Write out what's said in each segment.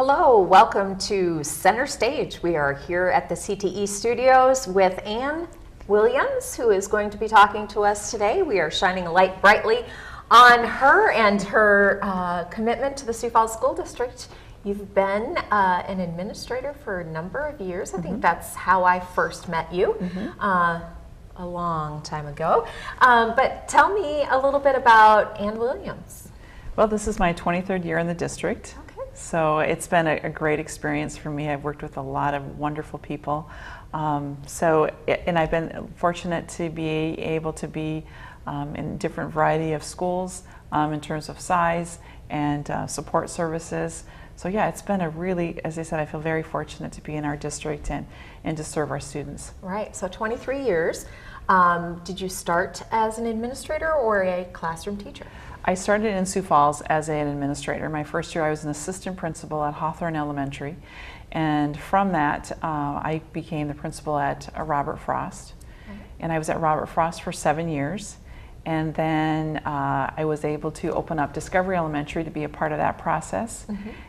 Hello, welcome to Center Stage. We are here at the CTE studios with Ann Williams, who is going to be talking to us today. We are shining a light brightly on her and her commitment to the Sioux Falls School District. You've been an administrator for a number of years. I think that's how I first met you a long time ago. But tell me a little bit about Ann Williams. Well, this is my 23rd year in the district. So it's been a great experience for me. I've worked with a lot of wonderful people. And I've been fortunate to be able to be in different variety of schools in terms of size and support services. So yeah, it's been a really, as I said, I feel very fortunate to be in our district and to serve our students. Right, so 23 years. Did you start as an administrator or a classroom teacher? I started in Sioux Falls as an administrator. My first year I was an assistant principal at Hawthorne Elementary, and from that I became the principal at Robert Frost. And I was at Robert Frost for 7 years, and then I was able to open up Discovery Elementary to be a part of that process.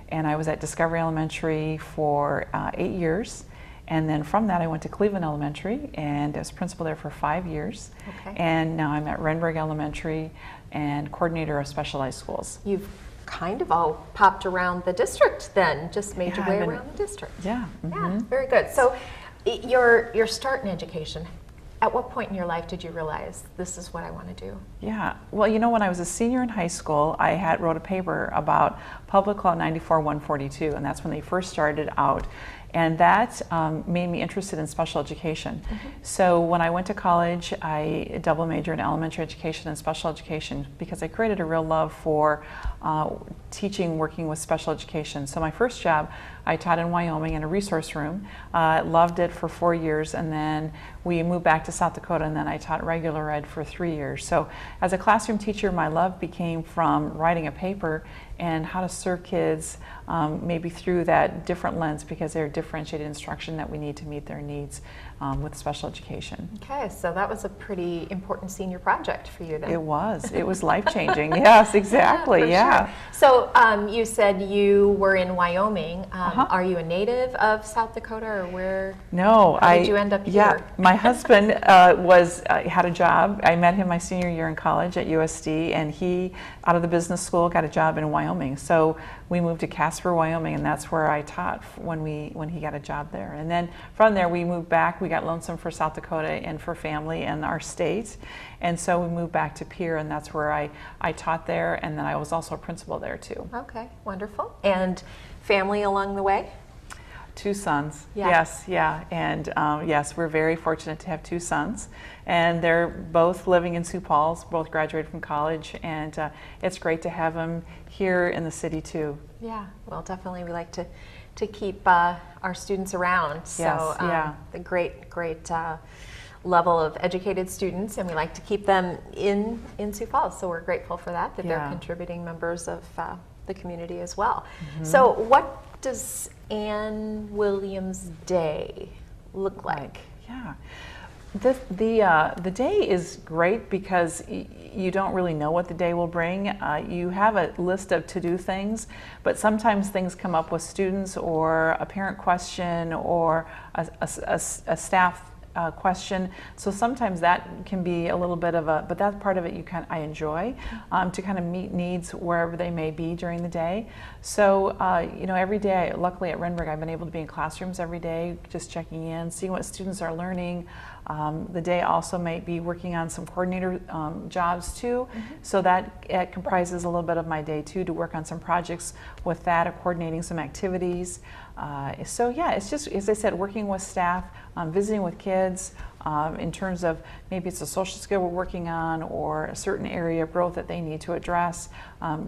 And I was at Discovery Elementary for 8 years. And then from that I went to Cleveland Elementary and was principal there for 5 years. And now I'm at Renberg Elementary and coordinator of specialized schools. You've kind of all popped around the district then, just made your way around the district. Yeah. Yeah, very good. So your start in education, at what point in your life did you realize this is what I want to do? Yeah, well, you know, when I was a senior in high school, I wrote a paper about Public Law 94-142, and that's when they first started out. And that made me interested in special education. So when I went to college, I double majored in elementary education and special education because I created a real love for teaching, working with special education. So my first job, I taught in Wyoming in a resource room. Loved it for 4 years, and then we moved back to South Dakota, and then I taught regular ed for 3 years. So as a classroom teacher, my love became from writing a paper and how to serve kids, maybe through that different lens, because they're differentiated instruction that we need to meet their needs with special education. Okay, so that was a pretty important senior project for you then. It was life-changing. Yes, exactly. Yeah. Sure. So you said you were in Wyoming. Are you a native of South Dakota, or where? No, how did you end up here? Yeah, my husband had a job. I met him my senior year in college at USD, and he, out of the business school, got a job in Wyoming. So we moved to Casper, Wyoming, and that's where I taught when he got a job there. And then from there we moved back. We got lonesome for South Dakota and for family and our state, and so we moved back to Pierre, and that's where I taught there, and then I was also a principal there too. Okay, wonderful. And family along the way? 2 sons. Yeah. Yes, yeah, and yes, we're very fortunate to have 2 sons, and they're both living in Sioux Falls, both graduated from college, and it's great to have them here in the city too. Yeah, well, definitely we like to keep our students around. So yes, yeah. The great level of educated students, and we like to keep them in Sioux Falls, so we're grateful for that they're contributing members of the community as well. So what does Ann Williams' day look like? Yeah, the day is great because you don't really know what the day will bring. You have a list of to-do things, but sometimes things come up with students or a parent question or a staff question. So sometimes that can be a little bit of but that part of it I enjoy, to kind of meet needs wherever they may be during the day. So you know, every day, luckily at Renberg, I've been able to be in classrooms every day, just checking in, seeing what students are learning. The day also might be working on some coordinator jobs too, so that it comprises a little bit of my day too, to work on some projects with that, or coordinating some activities. So yeah, it's just, as I said, working with staff, visiting with kids, in terms of maybe it's a social skill we're working on or a certain area of growth that they need to address,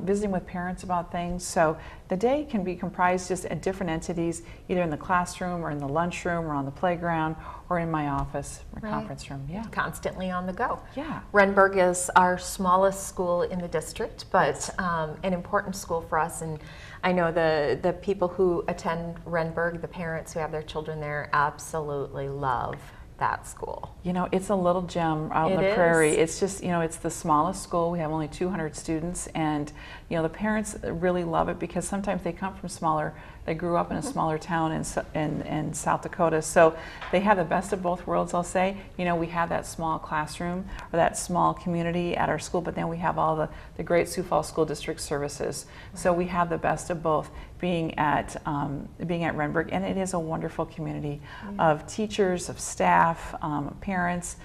visiting with parents about things. So the day can be comprised just at different entities, either in the classroom or in the lunchroom or on the playground or in my office or conference room. Yeah, constantly on the go. Yeah. Renberg is our smallest school in the district, but an important school for us, and I know the people who attend Renberg, the parents who have their children there, absolutely love that school. You know, it's a little gem out in the prairie. It's just, you know, it's the smallest school. We have only 200 students, and, you know, the parents really love it because sometimes they come from smaller, they grew up in a smaller town in South Dakota, so they have the best of both worlds, I'll say. You know, we have that small classroom or that small community at our school, but then we have all the great Sioux Falls School District services. So we have the best of both, being at Renberg, and it is a wonderful community of teachers, of staff, parents,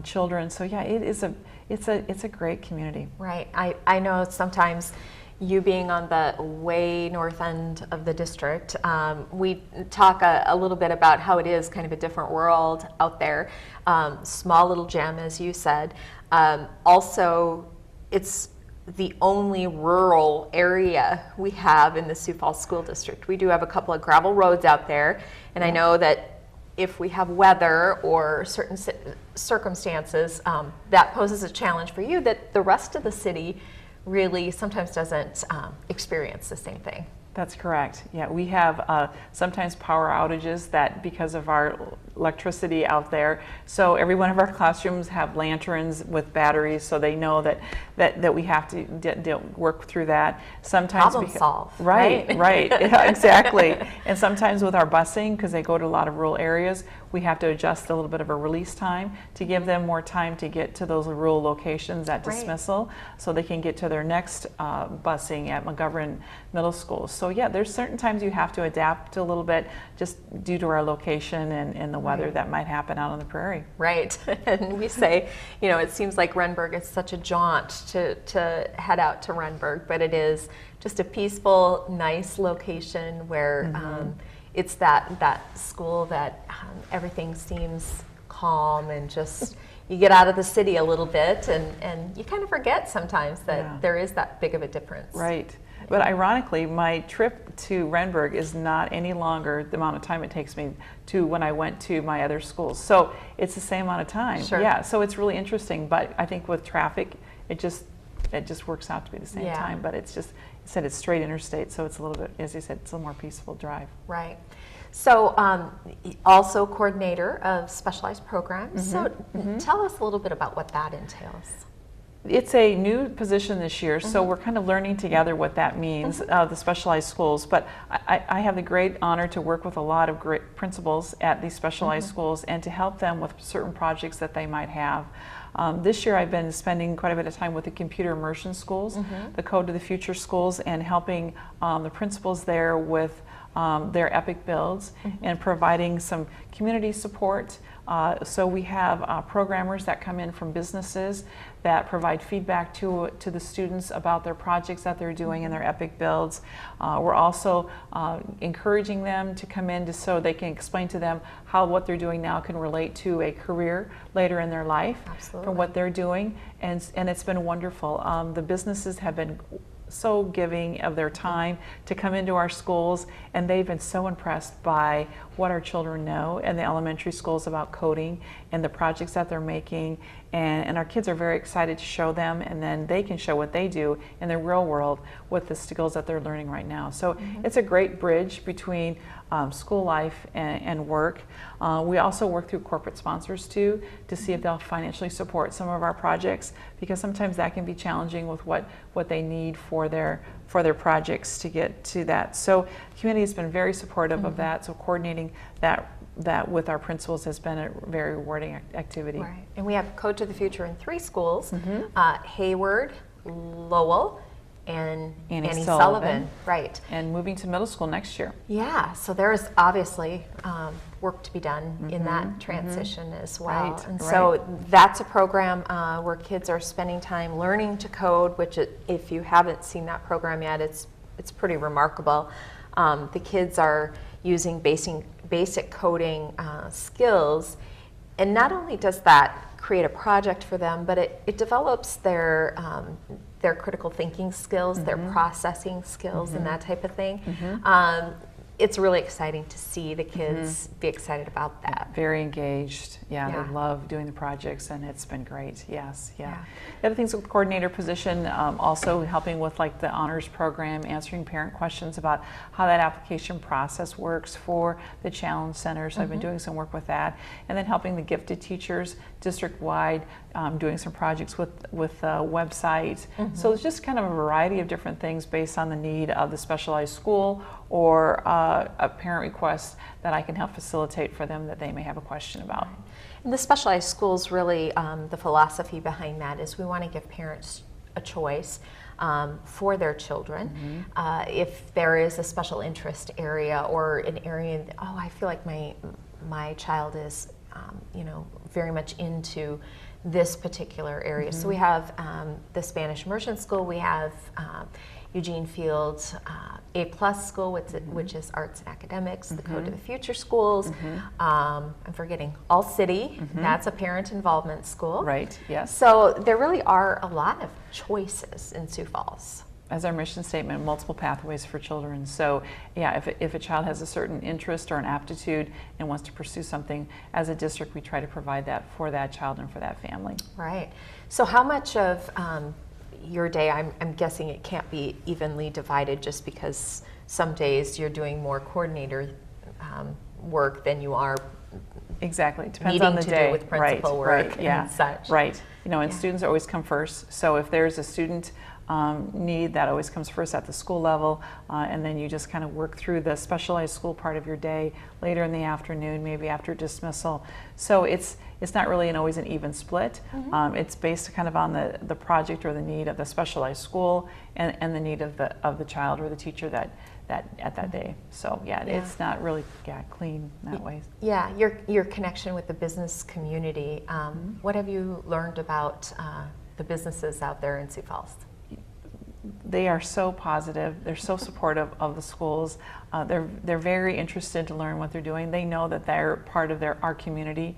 children. So yeah, it's a great community. Right. I know sometimes, you being on the way north end of the district, we talk a little bit about how it is kind of a different world out there. Small little gem, as you said. Also, it's the only rural area we have in the Sioux Falls School District. We do have a couple of gravel roads out there, and I know that if we have weather or certain circumstances, that poses a challenge for you that the rest of the city really sometimes doesn't experience the same thing. That's correct. Yeah, we have sometimes power outages that because of our electricity out there. So every one of our classrooms have lanterns with batteries, so they know that we have to work through that. Sometimes problem solve. Right. Yeah, exactly. And sometimes with our busing, because they go to a lot of rural areas, we have to adjust a little bit of a release time to give them more time to get to those rural locations at dismissal, so they can get to their next busing at McGovern Middle School. So yeah, there's certain times you have to adapt a little bit just due to our location and the weather that might happen out on the prairie. Right. And we say, you know, it seems like Renberg is such a jaunt to head out to Renberg, but it is just a peaceful, nice location where it's that school that everything seems calm and just you get out of the city a little bit and you kind of forget sometimes that there is that big of a difference. Right. But ironically, my trip to Renberg is not any longer the amount of time it takes me to when I went to my other schools. So it's the same amount of time. Sure. Yeah. So it's really interesting. But I think with traffic, it just works out to be the same time. But it's just, you said it's straight interstate, so it's a little bit, as you said, it's a little more peaceful drive. Right. So also coordinator of specialized programs. So tell us a little bit about what that entails. It's a new position this year, so we're kind of learning together what that means, the specialized schools. But I have the great honor to work with a lot of great principals at these specialized schools and to help them with certain projects that they might have. This year I've been spending quite a bit of time with the computer immersion schools, the Code to the Future schools, and helping the principals there with their epic builds and providing some community support. So we have programmers that come in from businesses that provide feedback to the students about their projects that they're doing in their epic builds. We're also encouraging them to come in so they can explain to them how what they're doing now can relate to a career later in their life from what they're doing, and it's been wonderful. The businesses have been so giving of their time to come into our schools, and they've been so impressed by what our children know in the elementary schools about coding and the projects that they're making, and our kids are very excited to show them, and then they can show what they do in the real world with the skills that they're learning right now. So it's a great bridge between school life and work. We also work through corporate sponsors too to see if they'll financially support some of our projects, because sometimes that can be challenging with what they need for their projects to get to that. So the community has been very supportive of that, so coordinating that with our principals has been a very rewarding activity. Right. And we have Code to the Future in 3 schools, Hayward, Lowell, and Annie Sullivan. Right. And moving to middle school next year. Yeah, so there is obviously work to be done in that transition as well. Right. And so that's a program where kids are spending time learning to code, which if you haven't seen that program yet, it's pretty remarkable. The kids are using basic coding skills, and not only does that create a project for them, but it develops their critical thinking skills, their processing skills, and that type of thing. it's really exciting to see the kids be excited about that. Very engaged. Yeah, Yeah. they love doing the projects, and it's been great. Yes, yeah. The other things with coordinator position, also helping with like the honors program, answering parent questions about how that application process works for the challenge centers. I've been doing some work with that, and then helping the gifted teachers district-wide, doing some projects with the website. So it's just kind of a variety of different things based on the need of the specialized school or a parent request that I can help facilitate for them that they may have a question about. And the specialized schools, really, the philosophy behind that is we want to give parents a choice for their children. If there is a special interest area or an area, oh, I feel like my child is, you know, very much into this particular area. So we have the Spanish Immersion School, we have Eugene Field's A+ school, which is arts and academics, the Code to the Future schools. I'm forgetting All City, that's a parent involvement school. Right, yes. So there really are a lot of choices in Sioux Falls. As our mission statement, multiple pathways for children. So yeah, if a child has a certain interest or an aptitude and wants to pursue something, as a district we try to provide that for that child and for that family. Right. So how much of your day, I'm guessing it can't be evenly divided just because some days you're doing more coordinator work than you are exactly. It depends needing on the to day. do with principal work and such. Right. You know, and students always come first. So if there's a student need, that always comes first at the school level, and then you just kind of work through the specialized school part of your day later in the afternoon, maybe after dismissal. So it's not really always an even split. It's based kind of on the project or the need of the specialized school and the need of the child or the teacher that at that day. So yeah, it's not really clean that way. Yeah, your connection with the business community. What have you learned about the businesses out there in Sioux Falls? They are so positive. They're so supportive of the schools. They're very interested to learn what they're doing. They know that they're part of our community.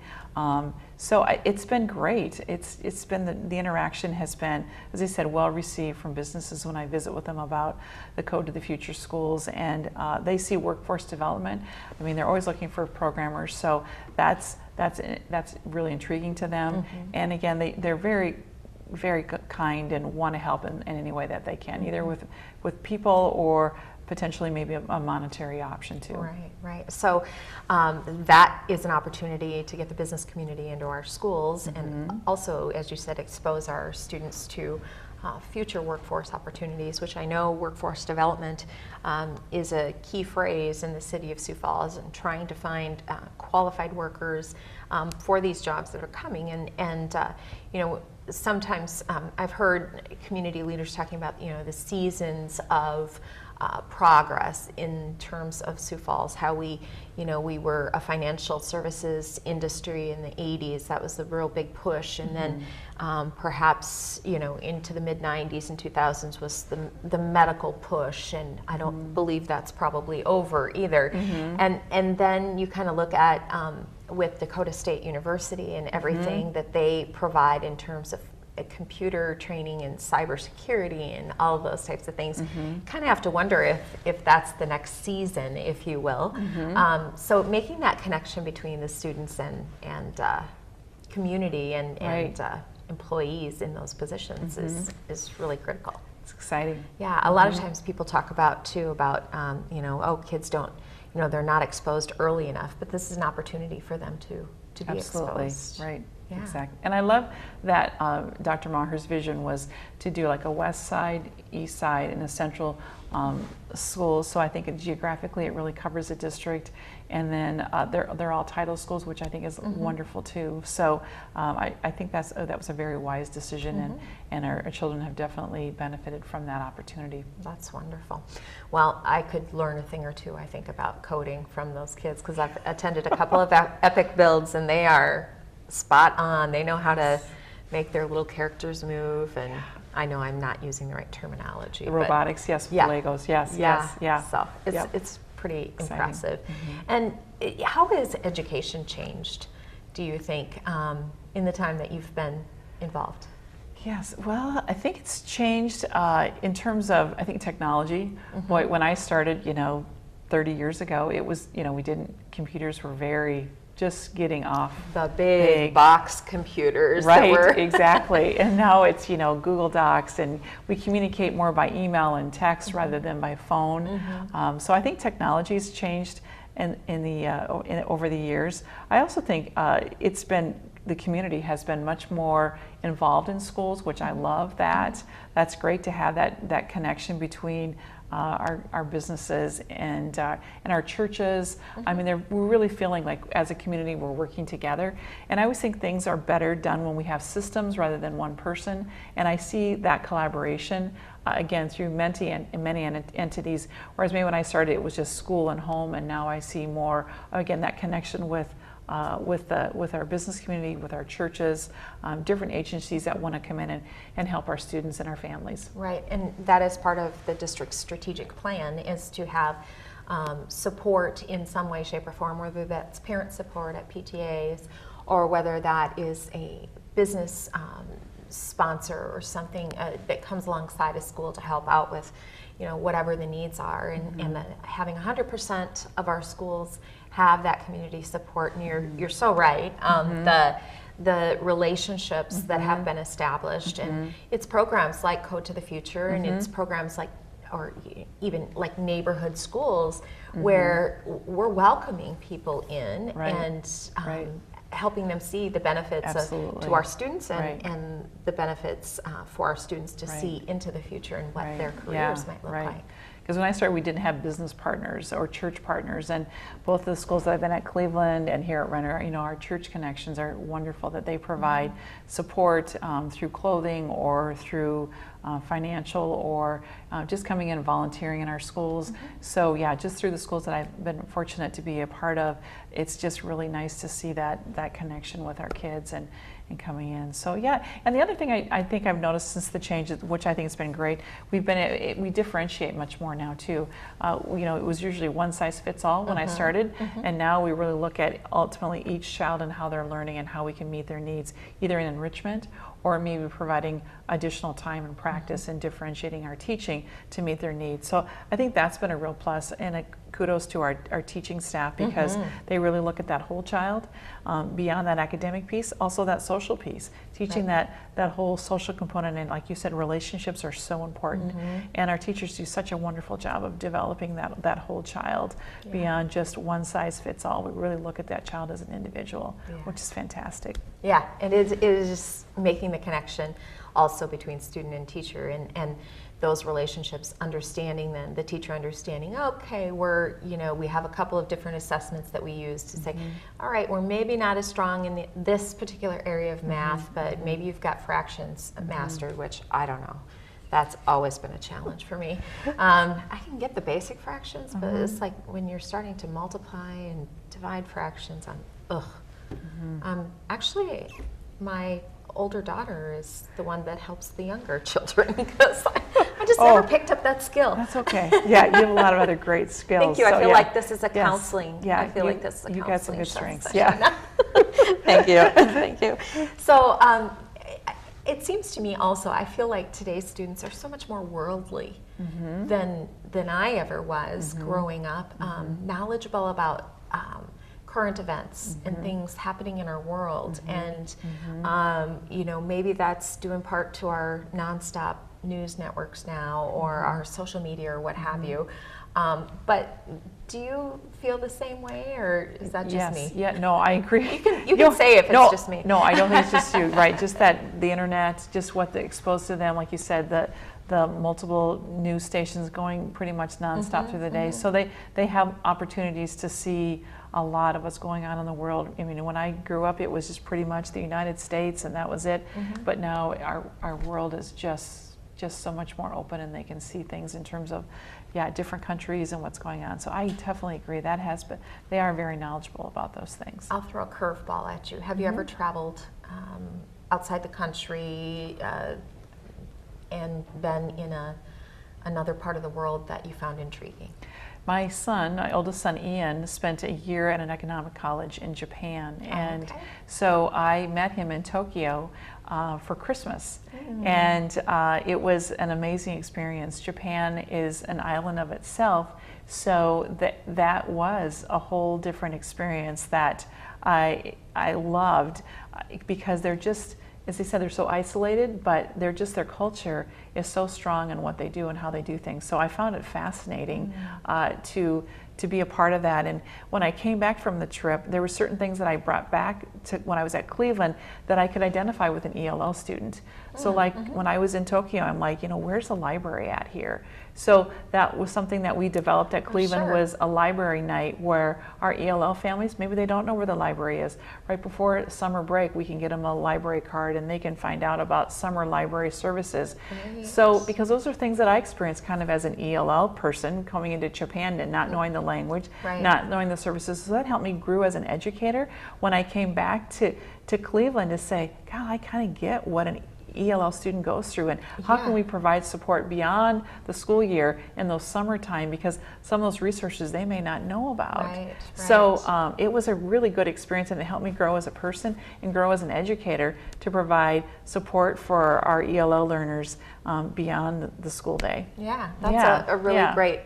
So it's been great. It's been the interaction has been, as I said, well received from businesses when I visit with them about the Code to the Future schools, and they see workforce development. I mean, they're always looking for programmers, so that's really intriguing to them. And again, they're very kind and want to help in any way that they can, either with people or potentially maybe a monetary option too. Right. So that is an opportunity to get the business community into our schools, and also, as you said, expose our students to future workforce opportunities, which I know workforce development is a key phrase in the city of Sioux Falls, and trying to find qualified workers for these jobs that are coming. And you know, sometimes I've heard community leaders talking about, you know, the seasons of progress in terms of Sioux Falls, how we were a financial services industry in the 80s. That was the real big push, and then perhaps, you know, into the mid 90s and 2000s was the medical push, and I don't believe that's probably over either. And then you kind of look at with Dakota State University and everything that they provide in terms of computer training and cybersecurity and all of those types of things. Kind of have to wonder if that's the next season, if you will. So making that connection between the students and community and employees in those positions is really critical. It's exciting. Yeah, a lot of times people talk about you know, oh, kids don't, you know, they're not exposed early enough, but this is an opportunity for them to be exposed. Right. Yeah. Exactly. And I love that Dr. Maher's vision was to do like a west side, east side, and a central school. So I think geographically it really covers the district. And then they're all title schools, which I think is wonderful too. So I think that was a very wise decision, and our children have definitely benefited from that opportunity. That's wonderful. Well, I could learn a thing or two, I think, about coding from those kids, because I've attended a couple of epic builds, and they are spot on. They know how to make their little characters move, and I know I'm not using the right terminology. The robotics, yes, with Legos, yes. So it's pretty impressive. And how has education changed, do you think, in the time that you've been involved? Yes, well, I think it's changed in terms of, I think, technology. Boy, when I started, you know, 30 years ago, it was, computers were very just getting off. The big box computers. Right, that were exactly. And now it's, Google Docs, and we communicate more by email and text rather than by phone. So I think technology's changed over the years. I also think the community has been much more involved in schools, which I love that. That's great to have that connection between our businesses and our churches. I mean, we're really feeling like as a community we're working together. And I always think things are better done when we have systems rather than one person. And I see that collaboration again through many entities. Whereas maybe when I started it was just school and home, and now I see more again that connection with our business community, with our churches, different agencies that want to come in and help our students and our families. Right, and that is part of the district's strategic plan, is to have support in some way, shape, or form, whether that's parent support at PTAs or whether that is a business sponsor or something that comes alongside a school to help out with whatever the needs are, and having 100% of our schools have that community support. And you're so right. The relationships that have been established, and it's programs like Code to the Future, and it's programs like, or even like neighborhood schools, where we're welcoming people in and helping them see the benefits to our students and the benefits for our students to see into the future and what their careers might look like. Because when I started, we didn't have business partners or church partners, and both the schools that I've been at, Cleveland and here at Renner, our church connections are wonderful, that they provide support through clothing or through financial, or just coming in and volunteering in our schools. So yeah, just through the schools that I've been fortunate to be a part of, it's just really nice to see that connection with our kids and coming in. So yeah, and the other thing I think I've noticed since the change, which I think has been great, we differentiate much more now too. It was usually one size fits all when I started, and now we really look at ultimately each child and how they're learning and how we can meet their needs, either in enrichment or maybe providing additional time and practice and differentiating our teaching to meet their needs. So I think that's been a real plus, and kudos to our teaching staff, because they really look at that whole child, beyond that academic piece, also that social piece, teaching that whole social component. And like you said, relationships are so important, and our teachers do such a wonderful job of developing that whole child beyond just one size fits all. We really look at that child as an individual, which is fantastic. Yeah, and it is making the connection also between student and teacher, and those relationships, understanding them, the teacher understanding, okay, we have a couple of different assessments that we use to say, all right, we're maybe not as strong in this particular area of math, but maybe you've got fractions mastered, which I don't know. That's always been a challenge for me. I can get the basic fractions, but it's like when you're starting to multiply and divide fractions, actually, my older daughter is the one that helps the younger children, because I just never picked up that skill. That's okay. Yeah, you have a lot of other great skills. Thank you. I feel like this is a counseling. Yeah, I feel like this is a counseling. You got some good strengths. Session. Yeah. Thank you. Thank you. So it seems to me also, I feel like today's students are so much more worldly than I ever was growing up, knowledgeable about current events and things happening in our world, and maybe that's due in part to our nonstop news networks now, or our social media, or what have you. But do you feel the same way, or is that just me? Yeah, no, I agree. You can say if it's just me. No, I don't think it's just you. Right, just that the internet, just what exposed to them, like you said, the multiple news stations going pretty much nonstop through the day. So they have opportunities to see a lot of what's going on in the world. I mean, when I grew up, it was just pretty much the United States, and that was it. But now our world is just so much more open, and they can see things in terms of different countries and what's going on. So I definitely agree. They are very knowledgeable about those things. I'll throw a curveball at you. Have you ever traveled outside the country and been in another part of the world that you found intriguing? My son, my oldest son Ian, spent a year at an economic college in Japan, and so I met him in Tokyo for Christmas, and it was an amazing experience. Japan is an island of itself, so that was a whole different experience that I loved, because they're just, as they said, they're so isolated, but they're just, their culture is so strong in what they do and how they do things. So I found it fascinating to be a part of that. And when I came back from the trip, there were certain things that I brought back to when I was at Cleveland that I could identify with an ELL student. So like when I was in Tokyo, I'm like, you know, where's the library at here? So that was something that we developed at Cleveland, was a library night where our ELL families, maybe they don't know where the library is. Right before summer break, we can get them a library card and they can find out about summer library services. So because those are things that I experienced kind of as an ELL person coming into Japan and not knowing the language, not knowing the services. So that helped me grow as an educator when I came back to Cleveland to say, God, I kind of get what an ELL student goes through, and how can we provide support beyond the school year in those summertime, because some of those resources they may not know about. So it was a really good experience, and it helped me grow as a person and grow as an educator to provide support for our ELL learners beyond the school day. Yeah, that's a really great,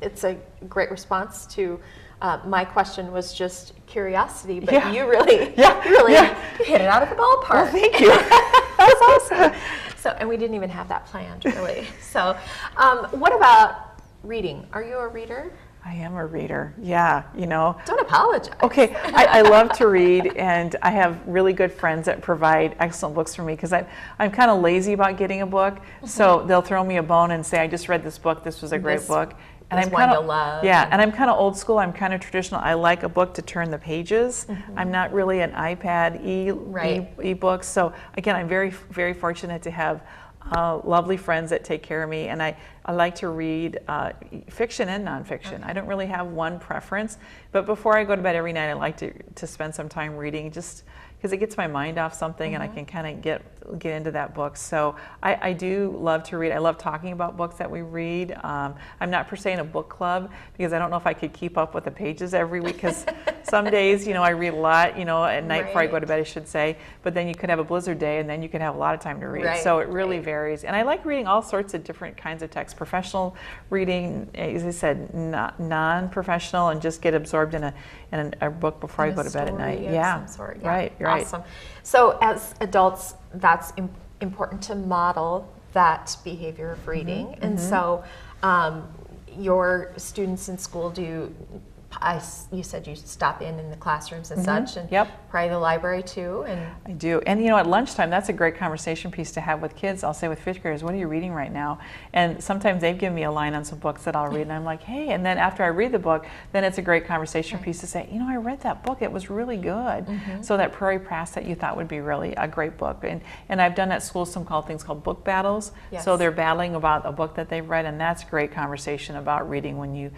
it's a great response to my question was just curiosity, but you really hit it out of the ballpark. Well, thank you. That's awesome. So, and we didn't even have that planned, really. So, what about reading? Are you a reader? I am a reader. Yeah, you know. Don't apologize. Okay, I love to read, and I have really good friends that provide excellent books for me, because I'm kind of lazy about getting a book. So they'll throw me a bone and say, I just read this book. This was a great book. And I'm kind of and I'm kind of old school. I'm kind of traditional. I like a book to turn the pages. I'm not really an iPad e-book. So again, I'm very, very fortunate to have lovely friends that take care of me, and I like to read fiction and nonfiction. I don't really have one preference, but before I go to bed every night, I like to spend some time reading, just because it gets my mind off something, and I can kind of get into that book. So I do love to read. I love talking about books that we read. I'm not per se in a book club, because I don't know if I could keep up with the pages every week, because some days, you know, I read a lot, you know, at night before I go to bed, I should say, but then you could have a blizzard day, and then you could have a lot of time to read. So it really varies. And I like reading all sorts of different kinds of text, professional reading, as I said, non-professional, and just get absorbed in a book before I go to bed at night. Right. Awesome. So as adults, that's important to model that behavior of reading. And so your students in school you said you stop in the classrooms and such, and probably the library too. And I do. And you know, at lunchtime, that's a great conversation piece to have with kids. I'll say with fifth graders, what are you reading right now? And sometimes they've given me a line on some books that I'll read, and I'm like, hey, and then after I read the book, then it's a great conversation piece to say, you know, I read that book, it was really good. So that Prairie Pass that you thought would be really a great book. And I've done at school some things called book battles. So they're battling about a book that they've read, and that's great conversation about reading when you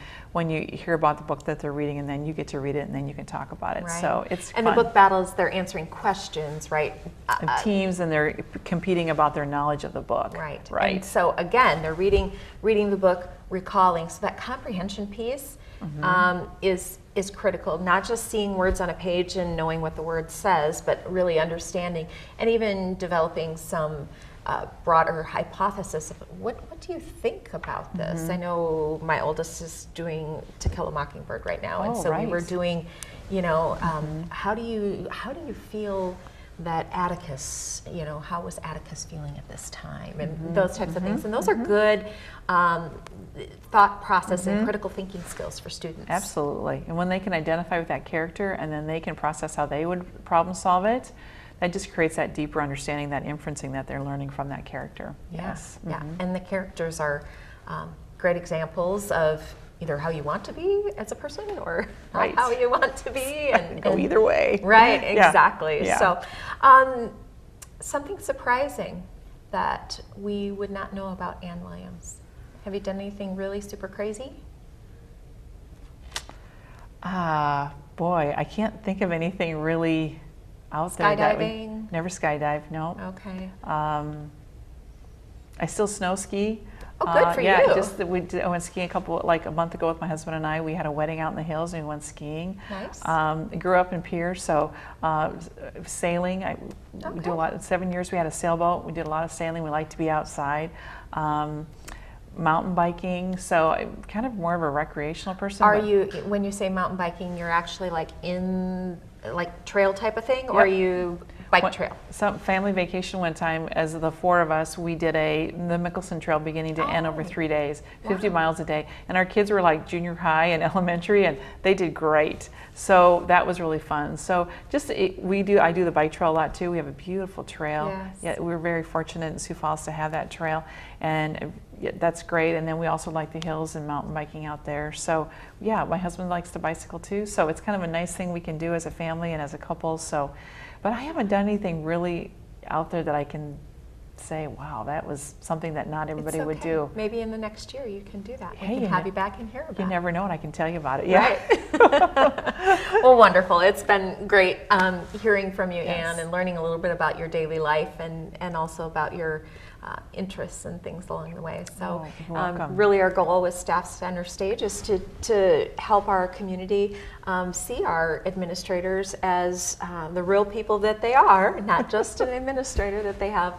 hear about the book that they're reading, and then you get to read it, and then you can talk about it. So it's fun. And the book battles, they're answering questions, right? Teams, and they're competing about their knowledge of the book. Right. And so again, they're reading the book, recalling. So that comprehension piece is critical. Not just seeing words on a page and knowing what the word says, but really understanding, and even developing some broader hypothesis of what do you think about this? I know my oldest is doing To Kill a Mockingbird right now, and so we were doing, you know, how do you feel that Atticus, you know, how was Atticus feeling at this time, and those types of things, and those are good thought process and critical thinking skills for students. Absolutely, and when they can identify with that character, and then they can process how they would problem solve it, that just creates that deeper understanding, that inferencing that they're learning from that character. And the characters are great examples of either how you want to be as a person, or how you want to be, and go either way. Exactly. So something surprising that we would not know about Ann Williams. Have you done anything really super crazy? Boy, I can't think of anything really out there. Skydiving? Never skydived, no. Okay. I still snow ski. Oh, good for yeah, you. just that I went skiing a month ago with my husband and I. We had a wedding out in the hills and we went skiing. Nice. I grew up in Pierce, so sailing. I do a lot. 7 years we had a sailboat. We did a lot of sailing. We like to be outside. Mountain biking, so I'm kind of more of a recreational person. Are you, when you say mountain biking, you're actually like in like trail type of thing, or are you bike trail? Some family vacation one time, as the four of us, we did the Mickelson Trail beginning to end over 3 days, 50 miles a day. And our kids were like junior high and elementary, and they did great. So that was really fun. So I do the bike trail a lot too. We have a beautiful trail. Yes. Yeah, we're very fortunate in Sioux Falls to have that trail, and that's great. And then we also like the hills and mountain biking out there. So yeah, my husband likes to bicycle too. So it's kind of a nice thing we can do as a family and as a couple. So, but I haven't done anything really out there that I can say, wow, that was something that not everybody would do. Maybe in the next year you can do that. Hey, we can have you back and hear about it. You never know, and I can tell you about it. Yeah. Right. Well, wonderful. It's been great hearing from you, Yes. Anne, and learning a little bit about your daily life and also about your interests and things along the way. So you're welcome. really our goal with Staff Center Stage is to help our community see our administrators as the real people that they are, not just an administrator, that they have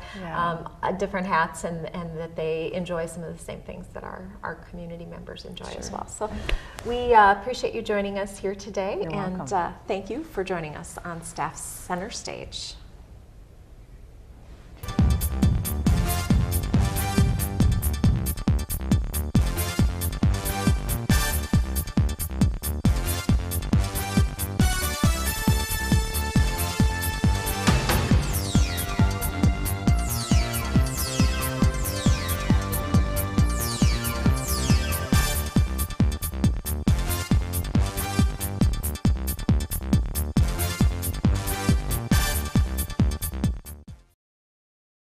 different hats and that they enjoy some of the same things that our community members enjoy as well. So we appreciate you joining us here today, You're and welcome. thank you for joining us on Staff Center Stage.